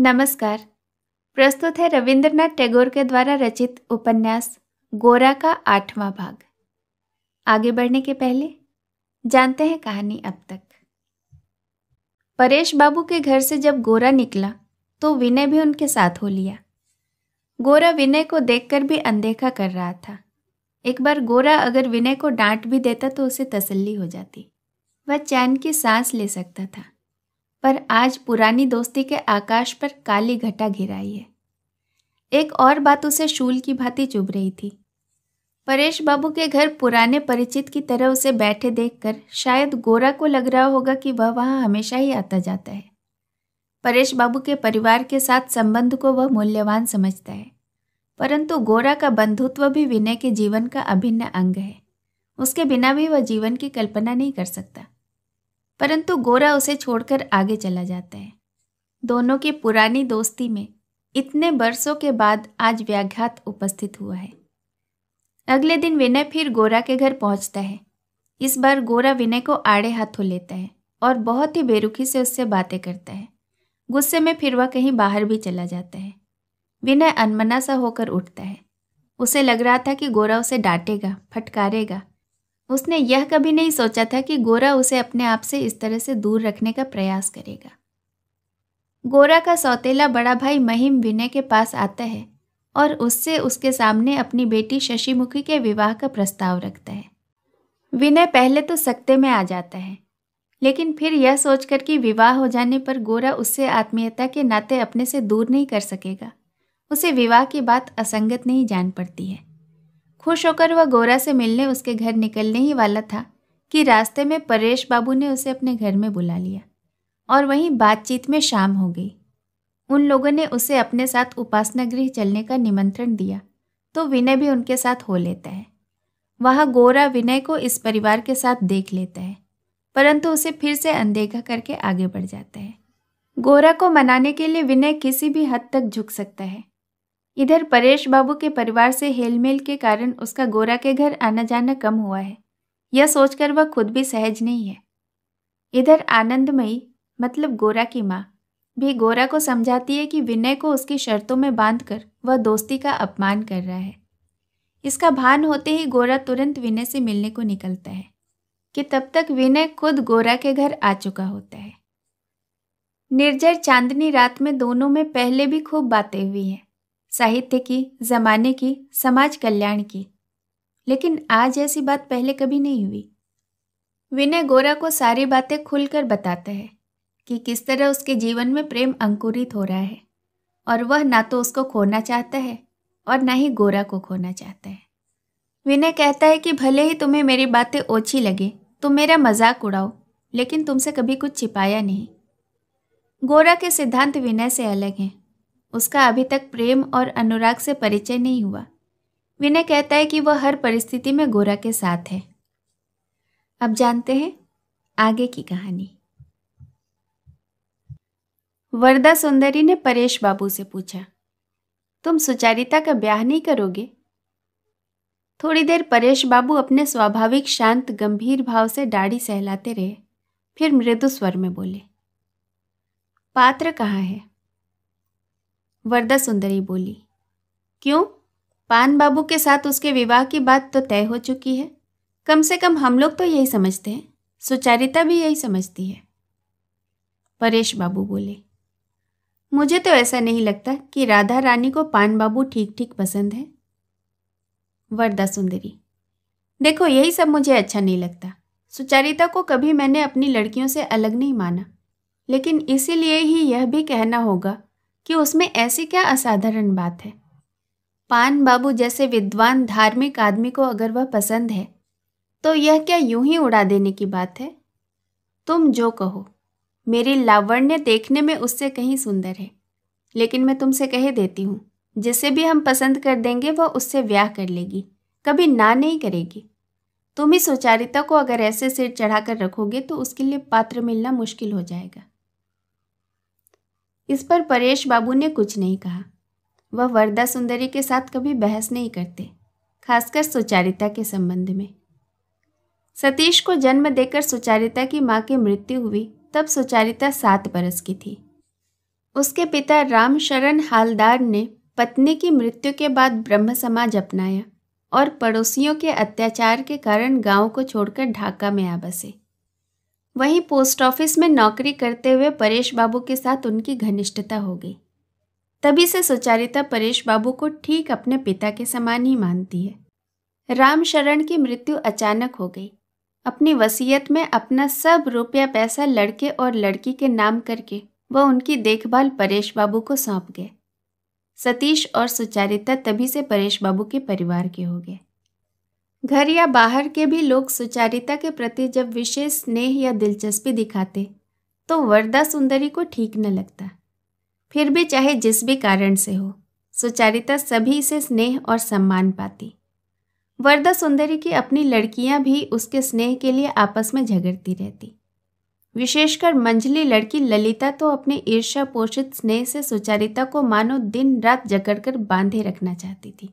नमस्कार। प्रस्तुत है रविंद्रनाथ टैगोर के द्वारा रचित उपन्यास गोरा का 8वां भाग। आगे बढ़ने के पहले जानते हैं कहानी अब तक। परेश बाबू के घर से जब गोरा निकला तो विनय भी उनके साथ हो लिया। गोरा विनय को देखकर भी अनदेखा कर रहा था। एक बार गोरा अगर विनय को डांट भी देता तो उसे तसल्ली हो जाती, वह चैन की सांस ले सकता था। पर आज पुरानी दोस्ती के आकाश पर काली घटा घिराई है। एक और बात उसे शूल की भांति चुभ रही थी। परेश बाबू के घर पुराने परिचित की तरह उसे बैठे देखकर शायद गोरा को लग रहा होगा कि वह वहां हमेशा ही आता जाता है। परेश बाबू के परिवार के साथ संबंध को वह मूल्यवान समझता है, परंतु गोरा का बंधुत्व भी विनय के जीवन का अभिन्न अंग है। उसके बिना भी वह जीवन की कल्पना नहीं कर सकता, परंतु गोरा उसे छोड़कर आगे चला जाता है। दोनों की पुरानी दोस्ती में इतने बरसों के बाद आज व्याघात उपस्थित हुआ है। अगले दिन विनय फिर गोरा के घर पहुंचता है। इस बार गोरा विनय को आड़े हाथों लेता है और बहुत ही बेरुखी से उससे बातें करता है। गुस्से में फिर वह कहीं बाहर भी चला जाता है। विनय अनमना सा होकर उठता है। उसे लग रहा था कि गोरा उसे डांटेगा, फटकारेगा। उसने यह कभी नहीं सोचा था कि गोरा उसे अपने आप से इस तरह से दूर रखने का प्रयास करेगा। गोरा का सौतेला बड़ा भाई महिम विनय के पास आता है और उससे उसके सामने अपनी बेटी शशिमुखी के विवाह का प्रस्ताव रखता है। विनय पहले तो सकते में आ जाता है, लेकिन फिर यह सोचकर कि विवाह हो जाने पर गोरा उससे आत्मीयता के नाते अपने से दूर नहीं कर सकेगा, उसे विवाह की बात असंगत नहीं जान पड़ती है। खुश होकर वह गोरा से मिलने उसके घर निकलने ही वाला था कि रास्ते में परेश बाबू ने उसे अपने घर में बुला लिया और वहीं बातचीत में शाम हो गई। उन लोगों ने उसे अपने साथ उपासना गृह चलने का निमंत्रण दिया तो विनय भी उनके साथ हो लेता है। वहाँ गोरा विनय को इस परिवार के साथ देख लेता है, परंतु उसे फिर से अनदेखा करके आगे बढ़ जाता है। गोरा को मनाने के लिए विनय किसी भी हद तक झुक सकता है। इधर परेश बाबू के परिवार से हेलमेल के कारण उसका गोरा के घर आना जाना कम हुआ है, यह सोचकर वह खुद भी सहज नहीं है। इधर आनंदमयी मतलब गोरा की माँ भी गोरा को समझाती है कि विनय को उसकी शर्तों में बांधकर वह दोस्ती का अपमान कर रहा है। इसका भान होते ही गोरा तुरंत विनय से मिलने को निकलता है कि तब तक विनय खुद गोरा के घर आ चुका होता है। निर्जर चांदनी रात में दोनों में पहले भी खूब बातें हुई हैं, साहित्य की, जमाने की, समाज कल्याण की, लेकिन आज ऐसी बात पहले कभी नहीं हुई। विनय गोरा को सारी बातें खुलकर बताता है कि किस तरह उसके जीवन में प्रेम अंकुरित हो रहा है और वह ना तो उसको खोना चाहता है और ना ही गोरा को खोना चाहता है। विनय कहता है कि भले ही तुम्हें मेरी बातें ओछी लगे, तुम मेरा मजाक उड़ाओ, लेकिन तुमसे कभी कुछ छिपाया नहीं। गोरा के सिद्धांत विनय से अलग हैं। उसका अभी तक प्रेम और अनुराग से परिचय नहीं हुआ। विनय कहता है कि वह हर परिस्थिति में गोरा के साथ है। अब जानते हैं आगे की कहानी। वरदा सुंदरी ने परेश बाबू से पूछा, तुम सुचारिता का ब्याह नहीं करोगे? थोड़ी देर परेश बाबू अपने स्वाभाविक शांत गंभीर भाव से दाढ़ी सहलाते रहे, फिर मृदु स्वर में बोले, पात्र कहाँ है? वरदा सुंदरी बोली, क्यों? पान बाबू के साथ उसके विवाह की बात तो तय हो चुकी है। कम से कम हम लोग तो यही समझते हैं, सुचारिता भी यही समझती है। परेश बाबू बोले, मुझे तो ऐसा नहीं लगता कि राधा रानी को पान बाबू ठीक ठीक पसंद है। वरदा सुंदरी, देखो यही सब मुझे अच्छा नहीं लगता। सुचारिता को कभी मैंने अपनी लड़कियों से अलग नहीं माना, लेकिन इसीलिए ही यह भी कहना होगा कि उसमें ऐसी क्या असाधारण बात है। पान बाबू जैसे विद्वान धार्मिक आदमी को अगर वह पसंद है तो यह क्या यूं ही उड़ा देने की बात है? तुम जो कहो, मेरी लावण्य देखने में उससे कहीं सुंदर है, लेकिन मैं तुमसे कह देती हूँ, जिसे भी हम पसंद कर देंगे वह उससे ब्याह कर लेगी, कभी ना नहीं करेगी। तुम ही सुचारिता को अगर ऐसे सिर चढ़ाकर रखोगे तो उसके लिए पात्र मिलना मुश्किल हो जाएगा। इस पर परेश बाबू ने कुछ नहीं कहा। वह वरदा सुंदरी के साथ कभी बहस नहीं करते, खासकर सुचारिता के संबंध में। सतीश को जन्म देकर सुचारिता की माँ की मृत्यु हुई तब सुचारिता 7 बरस की थी। उसके पिता रामशरण हालदार ने पत्नी की मृत्यु के बाद ब्रह्म समाज अपनाया और पड़ोसियों के अत्याचार के कारण गांव को छोड़कर ढाका में आ बसे। वहीं पोस्ट ऑफिस में नौकरी करते हुए परेश बाबू के साथ उनकी घनिष्ठता हो गई। तभी से सुचारिता परेश बाबू को ठीक अपने पिता के समान ही मानती है। रामशरण की मृत्यु अचानक हो गई। अपनी वसीयत में अपना सब रुपया पैसा लड़के और लड़की के नाम करके वह उनकी देखभाल परेश बाबू को सौंप गए। सतीश और सुचारिता तभी से परेश बाबू के परिवार के हो गए। घर या बाहर के भी लोग सुचारिता के प्रति जब विशेष स्नेह या दिलचस्पी दिखाते तो वरदा सुंदरी को ठीक न लगता। फिर भी चाहे जिस भी कारण से हो, सुचारिता सभी से स्नेह और सम्मान पाती। वरदा सुंदरी की अपनी लड़कियां भी उसके स्नेह के लिए आपस में झगड़ती रहती। विशेषकर मंझली लड़की ललिता तो अपने ईर्ष्या पोषित स्नेह से सुचारिता को मानो दिन रात जकड़कर बांधे रखना चाहती थी।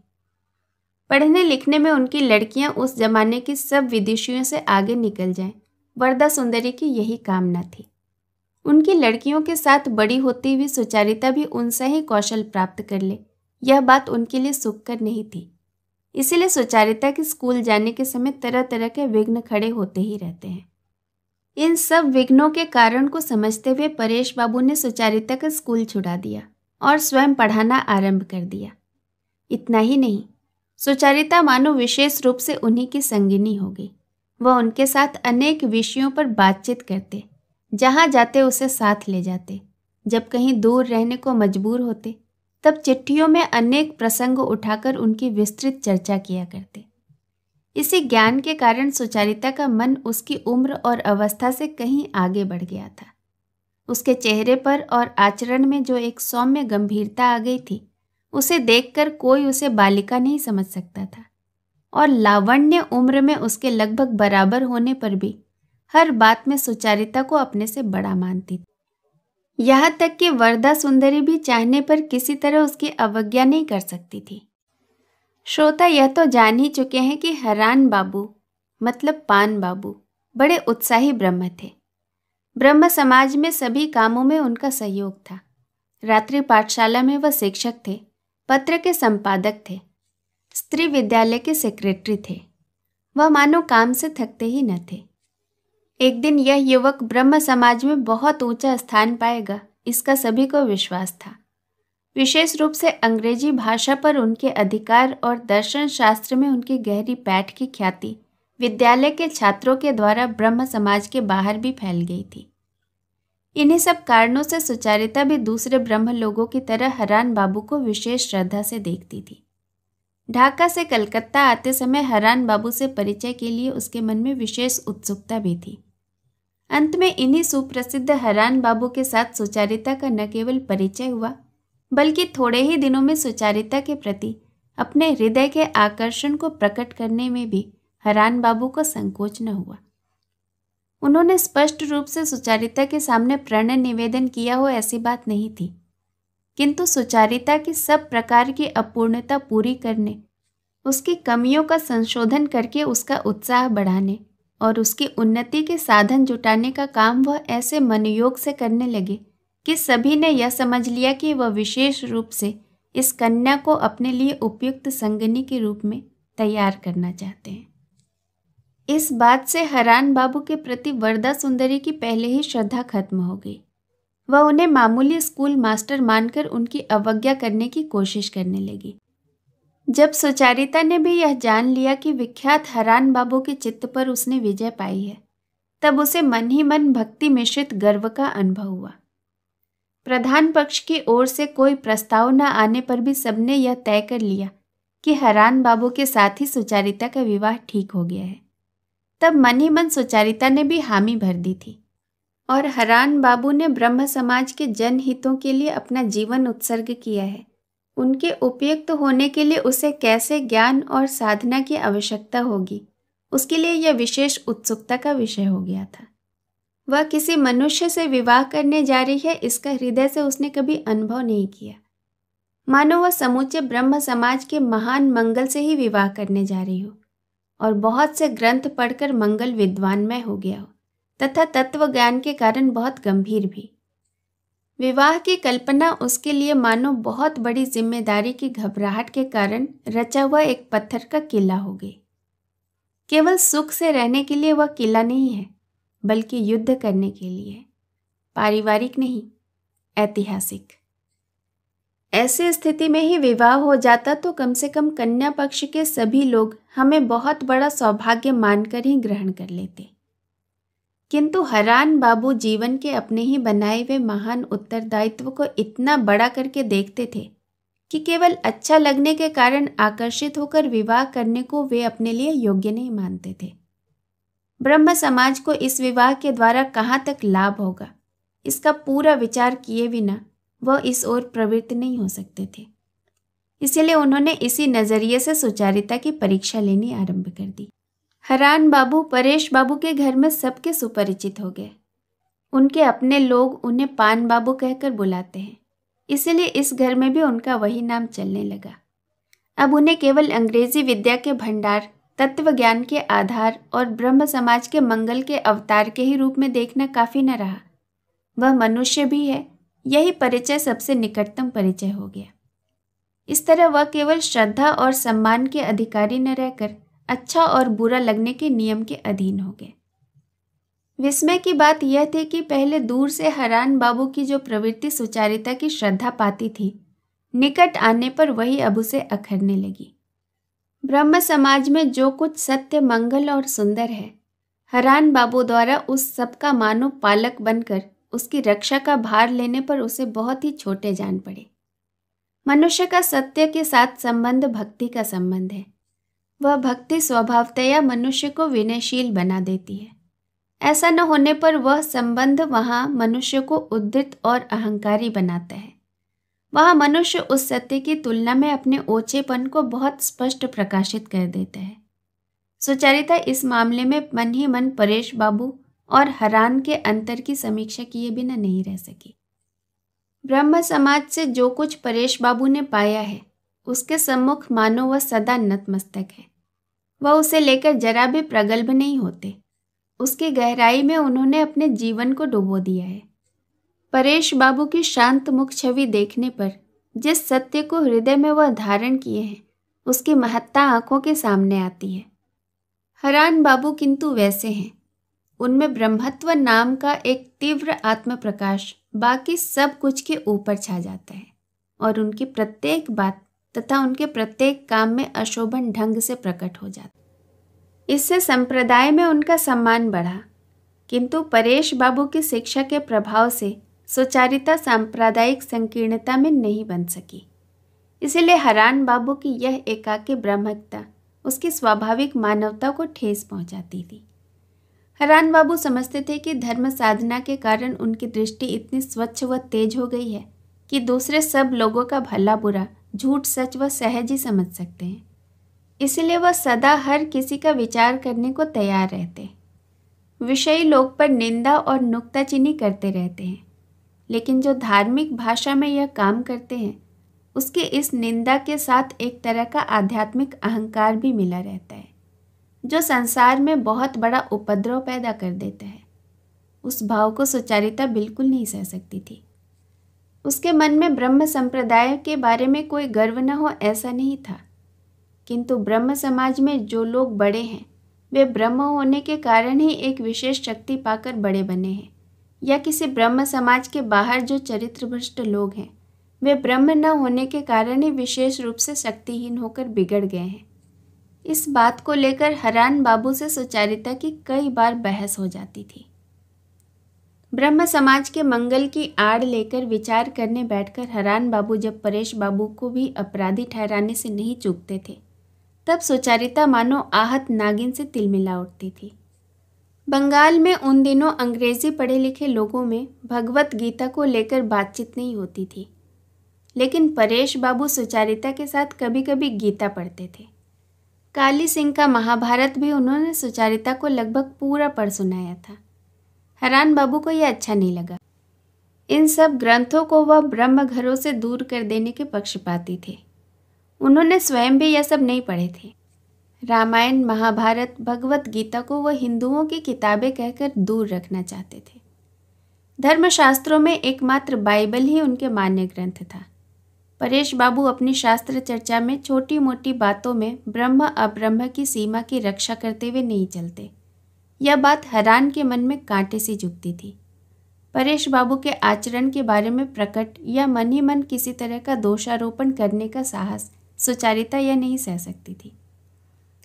पढ़ने लिखने में उनकी लड़कियां उस जमाने की सब विदुषियों से आगे निकल जाएं, वरदा सुंदरी की यही कामना थी। उनकी लड़कियों के साथ बड़ी होती हुई सुचारिता भी उनसे ही कौशल प्राप्त कर ले, यह बात उनके लिए सुखकर नहीं थी। इसीलिए सुचारिता के स्कूल जाने के समय तरह तरह के विघ्न खड़े होते ही रहते हैं। इन सब विघ्नों के कारण को समझते हुए परेश बाबू ने सुचारिता का स्कूल छुड़ा दिया और स्वयं पढ़ाना आरंभ कर दिया। इतना ही नहीं, सुचारिता मानो विशेष रूप से उन्हीं की संगिनी हो गई। वह उनके साथ अनेक विषयों पर बातचीत करते, जहाँ जाते उसे साथ ले जाते। जब कहीं दूर रहने को मजबूर होते तब चिट्ठियों में अनेक प्रसंग उठाकर उनकी विस्तृत चर्चा किया करते। इसी ज्ञान के कारण सुचारिता का मन उसकी उम्र और अवस्था से कहीं आगे बढ़ गया था। उसके चेहरे पर और आचरण में जो एक सौम्य गंभीरता आ गई थी, उसे देखकर कोई उसे बालिका नहीं समझ सकता था। और लावण्य उम्र में उसके लगभग बराबर होने पर भी हर बात में सुचारिता को अपने से बड़ा मानती थी। यहाँ तक कि वरदा सुंदरी भी चाहने पर किसी तरह उसकी अवज्ञा नहीं कर सकती थी। श्रोता यह तो जान ही चुके हैं कि हरान बाबू मतलब पान बाबू बड़े उत्साही ब्रह्म थे। ब्रह्म समाज में सभी कामों में उनका सहयोग था। रात्रि पाठशाला में वह शिक्षक थे, पत्र के संपादक थे, स्त्री विद्यालय के सेक्रेटरी थे। वह मानो काम से थकते ही न थे। एक दिन यह युवक ब्रह्म समाज में बहुत ऊंचा स्थान पाएगा, इसका सभी को विश्वास था। विशेष रूप से अंग्रेजी भाषा पर उनके अधिकार और दर्शन शास्त्र में उनकी गहरी पैठ की ख्याति विद्यालय के छात्रों के द्वारा ब्रह्म समाज के बाहर भी फैल गई थी। इन्हीं सब कारणों से सुचारिता भी दूसरे ब्रह्म लोगों की तरह हरान बाबू को विशेष श्रद्धा से देखती थी। ढाका से कलकत्ता आते समय हरान बाबू से परिचय के लिए उसके मन में विशेष उत्सुकता भी थी। अंत में इन्हीं सुप्रसिद्ध हरान बाबू के साथ सुचारिता का न केवल परिचय हुआ, बल्कि थोड़े ही दिनों में सुचारिता के प्रति अपने हृदय के आकर्षण को प्रकट करने में भी हरान बाबू को संकोच न हुआ। उन्होंने स्पष्ट रूप से सुचारिता के सामने प्रणय निवेदन किया हो ऐसी बात नहीं थी, किंतु सुचारिता की सब प्रकार की अपूर्णता पूरी करने, उसकी कमियों का संशोधन करके उसका उत्साह बढ़ाने और उसकी उन्नति के साधन जुटाने का काम वह ऐसे मनयोग से करने लगे कि सभी ने यह समझ लिया कि वह विशेष रूप से इस कन्या को अपने लिए उपयुक्त संगिनी के रूप में तैयार करना चाहते हैं। इस बात से हरान बाबू के प्रति वरदा सुंदरी की पहले ही श्रद्धा खत्म हो गई। वह उन्हें मामूली स्कूल मास्टर मानकर उनकी अवज्ञा करने की कोशिश करने लगी। जब सुचारिता ने भी यह जान लिया कि विख्यात हरान बाबू के चित्त पर उसने विजय पाई है, तब उसे मन ही मन भक्ति मिश्रित गर्व का अनुभव हुआ। प्रधान पक्ष की ओर से कोई प्रस्ताव न आने पर भी सबने यह तय कर लिया कि हरान बाबू के साथ ही सुचारिता का विवाह ठीक हो गया है। तब मन ही मन सुचारिता ने भी हामी भर दी थी और हरान बाबू ने ब्रह्म समाज के जनहितों के लिए अपना जीवन उत्सर्ग किया है। उनके उपयुक्त होने के लिए उसे कैसे ज्ञान और साधना की आवश्यकता होगी, उसके लिए यह विशेष उत्सुकता का विषय हो गया था। वह किसी मनुष्य से विवाह करने जा रही है, इसका हृदय से उसने कभी अनुभव नहीं किया। मानो वह समूचे ब्रह्म समाज के महान मंगल से ही विवाह करने जा रही हो और बहुत से ग्रंथ पढ़कर मंगल विद्वानमय हो गया हो तथा तत्व ज्ञान के कारण बहुत गंभीर भी। विवाह की कल्पना उसके लिए मानो बहुत बड़ी जिम्मेदारी की घबराहट के कारण रचा हुआ एक पत्थर का किला हो गई। केवल सुख से रहने के लिए वह किला नहीं है, बल्कि युद्ध करने के लिए है, पारिवारिक नहीं, ऐतिहासिक। ऐसी स्थिति में ही विवाह हो जाता तो कम से कम कन्या पक्ष के सभी लोग हमें बहुत बड़ा सौभाग्य मानकर ही ग्रहण कर लेते। किंतु हरान बाबू जीवन के अपने ही बनाए हुए महान उत्तरदायित्व को इतना बड़ा करके देखते थे कि केवल अच्छा लगने के कारण आकर्षित होकर विवाह करने को वे अपने लिए योग्य नहीं मानते थे। ब्रह्म समाज को इस विवाह के द्वारा कहाँ तक लाभ होगा, इसका पूरा विचार किए बिना वह इस ओर प्रवृत्त नहीं हो सकते थे। इसीलिए उन्होंने इसी नजरिए से सुचारिता की परीक्षा लेनी आरंभ कर दी। हरान बाबू परेश बाबू के घर में सबके सुपरिचित हो गए। उनके अपने लोग उन्हें पान बाबू कहकर बुलाते हैं, इसलिए इस घर में भी उनका वही नाम चलने लगा। अब उन्हें केवल अंग्रेजी विद्या के भंडार, तत्व ज्ञान के आधार और ब्रह्म समाज के मंगल के अवतार के ही रूप में देखना काफी न रहा। वह मनुष्य भी है, यही परिचय सबसे निकटतम परिचय हो गया। इस तरह वह केवल श्रद्धा और सम्मान के अधिकारी न रहकर अच्छा और बुरा लगने के नियम के अधीन हो गए। विस्मय की बात यह थी कि पहले दूर से हरान बाबू की जो प्रवृत्ति सुचारिता की श्रद्धा पाती थी, निकट आने पर वही अब उसे अखरने लगी। ब्रह्म समाज में जो कुछ सत्य, मंगल और सुंदर है, हरान बाबू द्वारा उस सब का मानो पालक बनकर उसकी रक्षा का भार लेने पर उसे बहुत ही छोटे जान पड़े। मनुष्य का सत्य के साथ संबंध भक्ति का संबंध है। वह भक्ति स्वभावतया मनुष्य को विनयशील बना देती है। ऐसा न होने पर वह संबंध वहाँ मनुष्य को उद्यत और अहंकारी बनाता है। वहाँ मनुष्य उस सत्य की तुलना में अपने ओछेपन को बहुत स्पष्ट प्रकाशित कर देता है। सुचारिता इस मामले में मन ही मन परेश बाबू और हरान के अंतर की समीक्षा किए बिना नहीं रह सकी। ब्रह्म समाज से जो कुछ परेश बाबू ने पाया है, उसके सम्मुख मानो वह सदा नतमस्तक है। वह उसे लेकर जरा भी प्रगल्भ नहीं होते। उसकी गहराई में उन्होंने अपने जीवन को डुबो दिया है। परेश बाबू की शांत मुख छवि देखने पर जिस सत्य को हृदय में वह धारण किए हैं, उसकी महत्ता आंखों के सामने आती है। हरान बाबू किंतु वैसे हैं। उनमें ब्रह्मत्व नाम का एक तीव्र आत्म प्रकाश बाकी सब कुछ के ऊपर छा जाता है और उनकी प्रत्येक बात तथा उनके प्रत्येक काम में अशोभन ढंग से प्रकट हो जाता। इससे संप्रदाय में उनका सम्मान बढ़ा। किंतु परेश बाबू की शिक्षा के प्रभाव से सुचारिता सांप्रदायिक संकीर्णता में नहीं बन सकी। इसीलिए हरान बाबू की यह एकाकी ब्राह्मणता उसकी स्वाभाविक मानवता को ठेस पहुंचाती थी। हरान बाबू समझते थे कि धर्म साधना के कारण उनकी दृष्टि इतनी स्वच्छ व तेज हो गई है कि दूसरे सब लोगों का भला बुरा, झूठ सच व सहज ही समझ सकते हैं। इसलिए वह सदा हर किसी का विचार करने को तैयार रहते। विषयी लोग पर निंदा और नुक्ताचीनी करते रहते हैं, लेकिन जो धार्मिक भाषा में यह काम करते हैं, उसके इस निंदा के साथ एक तरह का आध्यात्मिक अहंकार भी मिला रहता है, जो संसार में बहुत बड़ा उपद्रव पैदा कर देता है। उस भाव को सुचारिता बिल्कुल नहीं सह सकती थी। उसके मन में ब्रह्म संप्रदाय के बारे में कोई गर्व न हो ऐसा नहीं था, किंतु ब्रह्म समाज में जो लोग बड़े हैं वे ब्रह्म होने के कारण ही एक विशेष शक्ति पाकर बड़े बने हैं, या किसी ब्रह्म समाज के बाहर जो चरित्रभ्रष्ट लोग हैं वे ब्रह्म न होने के कारण ही विशेष रूप से शक्तिहीन होकर बिगड़ गए हैं। इस बात को लेकर हरान बाबू से सुचारिता की कई बार बहस हो जाती थी। ब्रह्म समाज के मंगल की आड़ लेकर विचार करने बैठकर हरान बाबू जब परेश बाबू को भी अपराधी ठहराने से नहीं चूकते थे, तब सुचारिता मानो आहत नागिन से तिलमिला उठती थी। बंगाल में उन दिनों अंग्रेजी पढ़े लिखे लोगों में भगवत गीता को लेकर बातचीत नहीं होती थी, लेकिन परेश बाबू सुचारिता के साथ कभी कभी गीता पढ़ते थे। काली सिंह का महाभारत भी उन्होंने सुचारिता को लगभग पूरा पढ़ सुनाया था। हरान बाबू को यह अच्छा नहीं लगा। इन सब ग्रंथों को वह ब्रह्म घरों से दूर कर देने के पक्षपाती थे। उन्होंने स्वयं भी यह सब नहीं पढ़े थे। रामायण, महाभारत, भगवत गीता को वह हिंदुओं की किताबें कहकर दूर रखना चाहते थे। धर्मशास्त्रों में एकमात्र बाइबल ही उनके मान्य ग्रंथ था। परेश बाबू अपनी शास्त्र चर्चा में छोटी मोटी बातों में ब्रह्म अब्रह्म की सीमा की रक्षा करते हुए नहीं चलते। यह बात हरान के मन में कांटे सी चुभती थी। परेश बाबू के आचरण के बारे में प्रकट या मन ही मन किसी तरह का दोषारोपण करने का साहस सुचारिता यह नहीं सह सकती थी।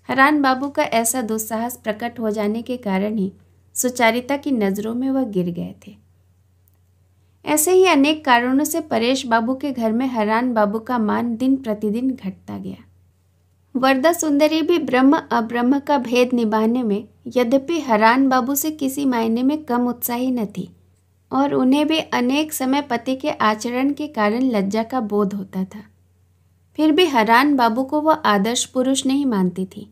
हरान बाबू का ऐसा दुस्साहस प्रकट हो जाने के कारण ही सुचारिता की नज़रों में वह गिर गए थे। ऐसे ही अनेक कारणों से परेश बाबू के घर में हरान बाबू का मान दिन प्रतिदिन घटता गया। वरदा सुंदरी भी ब्रह्म अब्रह्म का भेद निभाने में यद्यपि हरान बाबू से किसी मायने में कम उत्साही न थी और उन्हें भी अनेक समय पति के आचरण के कारण लज्जा का बोध होता था। फिर भी हरान बाबू को वह आदर्श पुरुष नहीं मानती थी।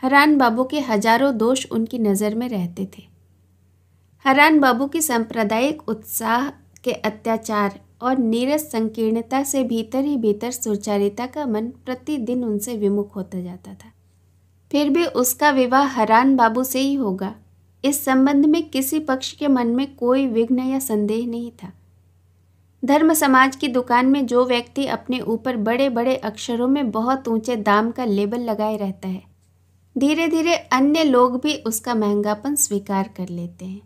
हरान बाबू के हजारों दोष उनकी नज़र में रहते थे। हरान बाबू की सांप्रदायिक उत्साह के अत्याचार और नीरस संकीर्णता से भीतर ही भीतर सुचारिता का मन प्रतिदिन उनसे विमुख होता जाता था। फिर भी उसका विवाह हरान बाबू से ही होगा, इस संबंध में किसी पक्ष के मन में कोई विघ्न या संदेह नहीं था। धर्म समाज की दुकान में जो व्यक्ति अपने ऊपर बड़े बड़े अक्षरों में बहुत ऊंचे दाम का लेबल लगाए रहता है, धीरे धीरे अन्य लोग भी उसका महंगापन स्वीकार कर लेते हैं।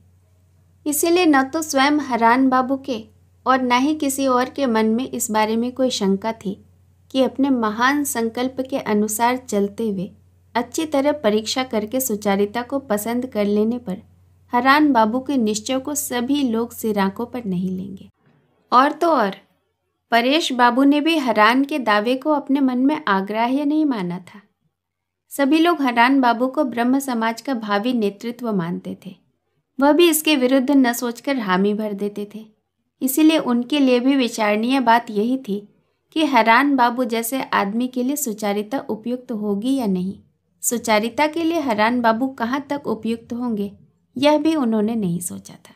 इसीलिए न तो स्वयं हरान बाबू के और न ही किसी और के मन में इस बारे में कोई शंका थी कि अपने महान संकल्प के अनुसार चलते हुए अच्छी तरह परीक्षा करके सुचारिता को पसंद कर लेने पर हरान बाबू के निश्चय को सभी लोग सिर आंखों पर नहीं लेंगे। और तो और परेश बाबू ने भी हरान के दावे को अपने मन में आग्राह्य नहीं माना था। सभी लोग हरान बाबू को ब्रह्म समाज का भावी नेतृत्व मानते थे। वह भी इसके विरुद्ध न सोचकर हामी भर देते थे। इसीलिए उनके लिए भी विचारणीय बात यही थी कि हरान बाबू जैसे आदमी के लिए सुचारिता उपयुक्त होगी या नहीं। सुचारिता के लिए हरान बाबू कहाँ तक उपयुक्त होंगे, यह भी उन्होंने नहीं सोचा था।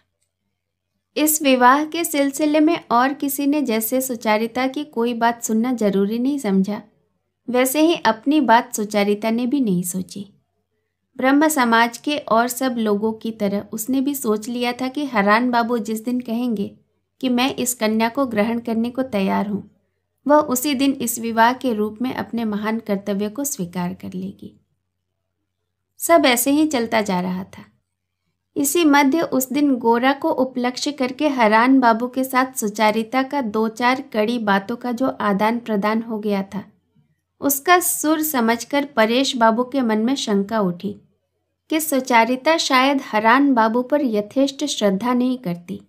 इस विवाह के सिलसिले में और किसी ने जैसे सुचारिता की कोई बात सुनना जरूरी नहीं समझा, वैसे ही अपनी बात सुचारिता ने भी नहीं सोची। ब्रह्म समाज के और सब लोगों की तरह उसने भी सोच लिया था कि हरान बाबू जिस दिन कहेंगे कि मैं इस कन्या को ग्रहण करने को तैयार हूँ, वह उसी दिन इस विवाह के रूप में अपने महान कर्तव्य को स्वीकार कर लेगी। सब ऐसे ही चलता जा रहा था। इसी मध्य उस दिन गोरा को उपलक्ष्य करके हरान बाबू के साथ सुचारिता का 2-4 कड़ी बातों का जो आदान प्रदान हो गया था, उसका सुर समझकर परेश बाबू के मन में शंका उठी कि सुचारिता शायद हरान बाबू पर यथेष्ट श्रद्धा नहीं करती,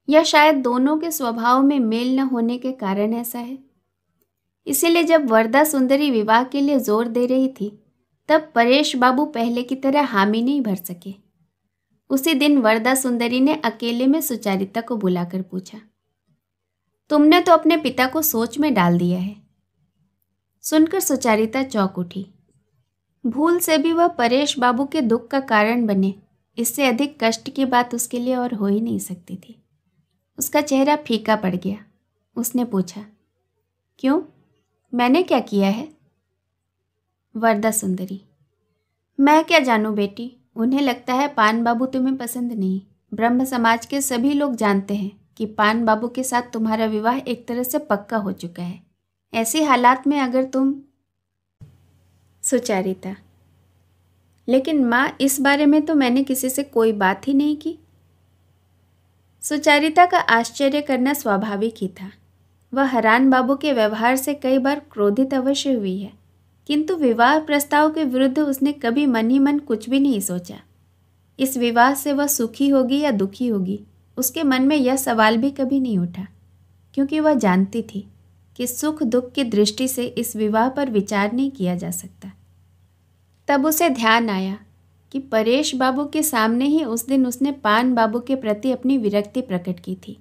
या शायद दोनों के स्वभाव में मेल न होने के कारण ऐसा है। इसीलिए जब वरदा सुंदरी विवाह के लिए जोर दे रही थी, तब परेश बाबू पहले की तरह हामी नहीं भर सके। उसी दिन वरदा सुंदरी ने अकेले में सुचारिता को बुलाकर पूछा, तुमने तो अपने पिता को सोच में डाल दिया है। सुनकर सुचारिता चौंक उठी। भूल से भी वह परेश बाबू के दुख का कारण बने, इससे अधिक कष्ट की बात उसके लिए और हो ही नहीं सकती थी। उसका चेहरा फीका पड़ गया। उसने पूछा, क्यों, मैंने क्या किया है? वरदा सुंदरी, मैं क्या जानूं बेटी, उन्हें लगता है पान बाबू तुम्हें पसंद नहीं। ब्रह्म समाज के सभी लोग जानते हैं कि पान बाबू के साथ तुम्हारा विवाह एक तरह से पक्का हो चुका है। ऐसे हालात में अगर तुम। सुचारिता, लेकिन माँ, इस बारे में तो मैंने किसी से कोई बात ही नहीं की। सुचारिता का आश्चर्य करना स्वाभाविक ही था। वह हरान बाबू के व्यवहार से कई बार क्रोधित अवश्य हुई है, किंतु विवाह प्रस्ताव के विरुद्ध उसने कभी मन ही मन कुछ भी नहीं सोचा। इस विवाह से वह सुखी होगी या दुखी होगी, उसके मन में यह सवाल भी कभी नहीं उठा, क्योंकि वह जानती थी कि सुख दुख की दृष्टि से इस विवाह पर विचार नहीं किया जा सकता। तब उसे ध्यान आया कि परेश बाबू के सामने ही उस दिन उसने पान बाबू के प्रति अपनी विरक्ति प्रकट की थी।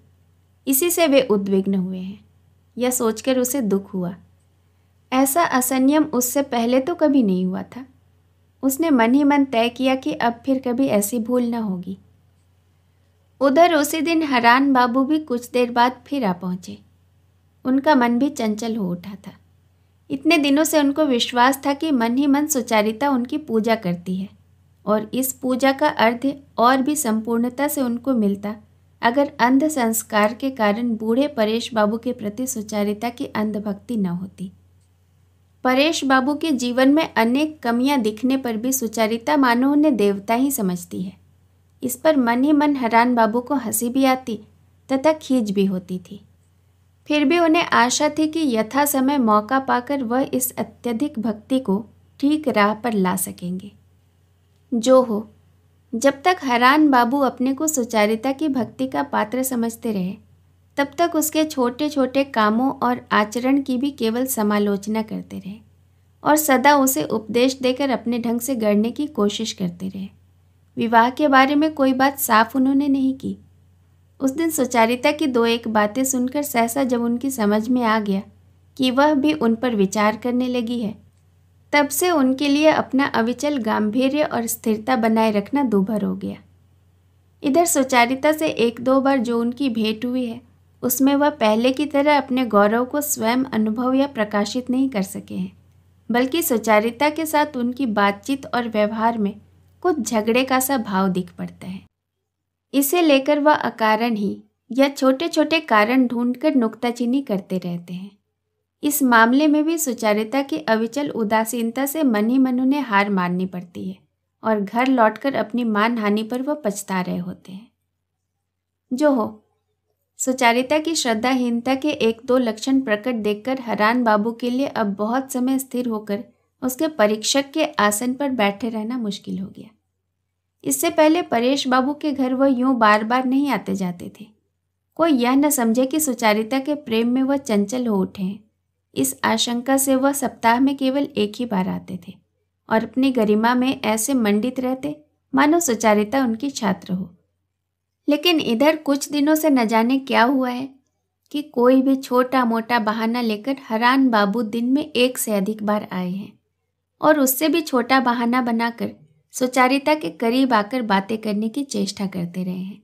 इसी से वे उद्विग्न हुए हैं, यह सोचकर उसे दुख हुआ। ऐसा असंयम उससे पहले तो कभी नहीं हुआ था। उसने मन ही मन तय किया कि अब फिर कभी ऐसी भूल न होगी। उधर उसी दिन हरान बाबू भी कुछ देर बाद फिर आ पहुँचे। उनका मन भी चंचल हो उठा था। इतने दिनों से उनको विश्वास था कि मन ही मन सुचारिता उनकी पूजा करती है, और इस पूजा का अर्थ और भी संपूर्णता से उनको मिलता अगर अंध संस्कार के कारण बूढ़े परेश बाबू के प्रति सुचारिता की अंधभक्ति न होती। परेश बाबू के जीवन में अनेक कमियां दिखने पर भी सुचारिता मानो उन्हें देवता ही समझती है। इस पर मन ही मन हरान बाबू को हंसी भी आती तथा खींच भी होती थी। फिर भी उन्हें आशा थी कि यथा समय मौका पाकर वह इस अत्यधिक भक्ति को ठीक राह पर ला सकेंगे। जो हो, जब तक हरान बाबू अपने को सुचारिता की भक्ति का पात्र समझते रहे, तब तक उसके छोटे छोटे कामों और आचरण की भी केवल समालोचना करते रहे और सदा उसे उपदेश देकर अपने ढंग से गढ़ने की कोशिश करते रहे। विवाह के बारे में कोई बात साफ उन्होंने नहीं की। उस दिन सुचारिता की दो एक बातें सुनकर सहसा जब उनकी समझ में आ गया कि वह भी उन पर विचार करने लगी है, तब से उनके लिए अपना अविचल गांभीर्य और स्थिरता बनाए रखना दूभर हो गया। इधर सुचारिता से एक दो बार जो उनकी भेंट हुई है, उसमें वह पहले की तरह अपने गौरव को स्वयं अनुभव या प्रकाशित नहीं कर सके हैं, बल्कि सुचारिता के साथ उनकी बातचीत और व्यवहार में कुछ झगड़े का सा भाव दिख पड़ता है। इसे लेकर वह अकारण ही या छोटे छोटे कारण ढूंढकर नुक्ताचीनी करते रहते हैं। इस मामले में भी सुचारिता की अविचल उदासीनता से मन ही मन उन्हें हार माननी पड़ती है और घर लौटकर अपनी मान हानि पर वह पछता रहे होते हैं। जो हो, सुचारिता की श्रद्धाहीनता के एक दो लक्षण प्रकट देखकर हरान बाबू के लिए अब बहुत समय स्थिर होकर उसके परीक्षक के आसन पर बैठे रहना मुश्किल हो गया। इससे पहले परेश बाबू के घर वह यूं बार बार नहीं आते जाते थे। कोई यह न समझे कि सुचारिता के प्रेम में वह चंचल हो उठे हैं, इस आशंका से वह सप्ताह में केवल एक ही बार आते थे और अपनी गरिमा में ऐसे मंडित रहते मानो सुचारिता उनकी छात्र हो। लेकिन इधर कुछ दिनों से न जाने क्या हुआ है कि कोई भी छोटा मोटा बहाना लेकर हरान बाबू दिन में एक से अधिक बार आए हैं और उससे भी छोटा बहाना बनाकर सुचारिता के करीब आकर बातें करने की चेष्टा करते रहे हैं।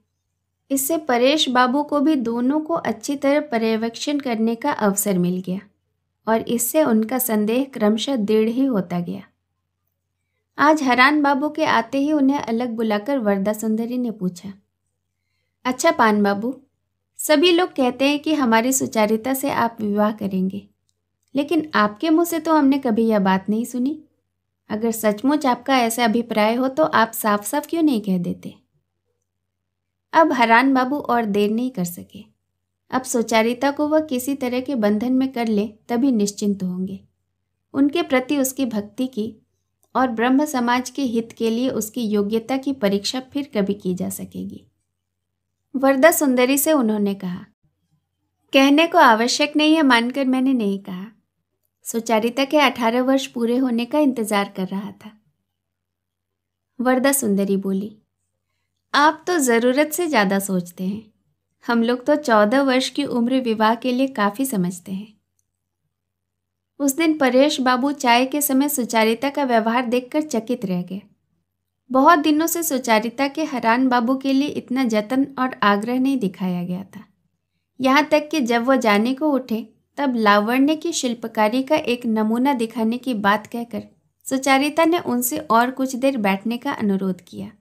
इससे परेश बाबू को भी दोनों को अच्छी तरह पर्यवेक्षण करने का अवसर मिल गया और इससे उनका संदेह क्रमशः दृढ़ ही होता गया। आज हरान बाबू के आते ही उन्हें अलग बुलाकर वरदा सुंदरी ने पूछा, अच्छा पान बाबू, सभी लोग कहते हैं कि हमारी सुचारिता से आप विवाह करेंगे, लेकिन आपके मुंह से तो हमने कभी यह बात नहीं सुनी। अगर सचमुच आपका ऐसा अभिप्राय हो तो आप साफ साफ क्यों नहीं कह देते। अब हरान बाबू और देर नहीं कर सके। अब सुचारिता को वह किसी तरह के बंधन में कर ले तभी निश्चिंत होंगे। उनके प्रति उसकी भक्ति की और ब्रह्म समाज के हित के लिए उसकी योग्यता की परीक्षा फिर कभी की जा सकेगी। वरदा सुंदरी से उन्होंने कहा, कहने को आवश्यक नहीं है मानकर मैंने नहीं कहा। सुचारिता के 18 वर्ष पूरे होने का इंतजार कर रहा था। वरदा सुंदरी बोली, आप तो ज़रूरत से ज़्यादा सोचते हैं। हम लोग तो 14 वर्ष की उम्र विवाह के लिए काफ़ी समझते हैं। उस दिन परेश बाबू चाय के समय सुचारिता का व्यवहार देखकर चकित रह गए। बहुत दिनों से सुचारिता के हरान बाबू के लिए इतना जतन और आग्रह नहीं दिखाया गया था। यहाँ तक कि जब वह जाने को उठे तब लावण्य की शिल्पकारी का एक नमूना दिखाने की बात कहकर सुचारिता ने उनसे और कुछ देर बैठने का अनुरोध किया।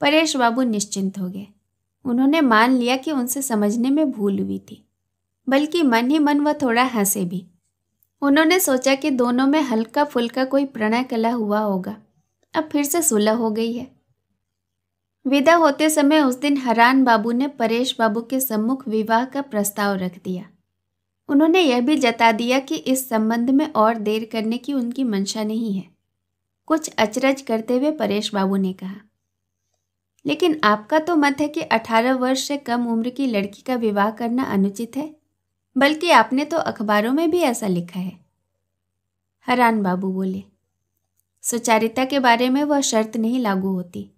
परेश बाबू निश्चिंत हो गए। उन्होंने मान लिया कि उनसे समझने में भूल हुई थी, बल्कि मन ही मन वह थोड़ा हंसे भी। उन्होंने सोचा कि दोनों में हल्का फुल्का कोई प्रणय कला हुआ होगा, अब फिर से सुलह हो गई है। विदा होते समय उस दिन हरान बाबू ने परेश बाबू के सम्मुख विवाह का प्रस्ताव रख दिया। उन्होंने यह भी जता दिया कि इस संबंध में और देर करने की उनकी मंशा नहीं है। कुछ अचरज करते हुए परेश बाबू ने कहा, लेकिन आपका तो मत है कि 18 वर्ष से कम उम्र की लड़की का विवाह करना अनुचित है, बल्कि आपने तो अखबारों में भी ऐसा लिखा है। हरान बाबू बोले, सुचारिता के बारे में वह शर्त नहीं लागू होती,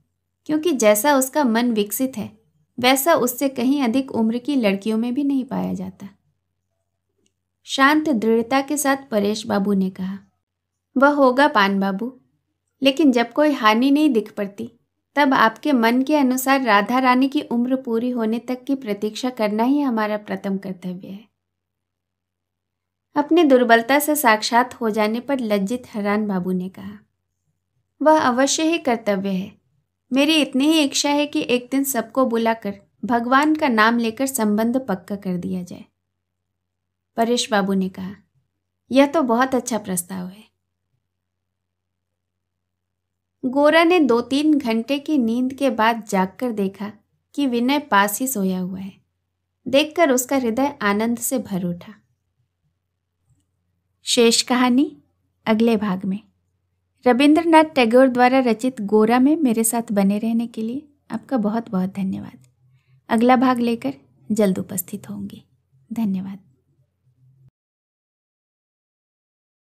क्योंकि जैसा उसका मन विकसित है वैसा उससे कहीं अधिक उम्र की लड़कियों में भी नहीं पाया जाता। शांत दृढ़ता के साथ परेश बाबू ने कहा, वह होगा पान बाबू, लेकिन जब कोई हानि नहीं दिख पड़ती तब आपके मन के अनुसार राधा रानी की उम्र पूरी होने तक की प्रतीक्षा करना ही हमारा प्रथम कर्तव्य है। अपनी दुर्बलता से साक्षात हो जाने पर लज्जित हरान बाबू ने कहा, वह अवश्य ही कर्तव्य है। मेरी इतनी ही इच्छा है कि एक दिन सबको बुलाकर भगवान का नाम लेकर संबंध पक्का कर दिया जाए। परेश बाबू ने कहा, यह तो बहुत अच्छा प्रस्ताव है। गोरा ने 2-3 घंटे की नींद के बाद जागकर देखा कि विनय पास ही सोया हुआ है। देखकर उसका हृदय आनंद से भर उठा। शेष कहानी अगले भाग में। रविंद्रनाथ टैगोर द्वारा रचित गोरा में मेरे साथ बने रहने के लिए आपका बहुत बहुत धन्यवाद। अगला भाग लेकर जल्द उपस्थित होंगी। धन्यवाद।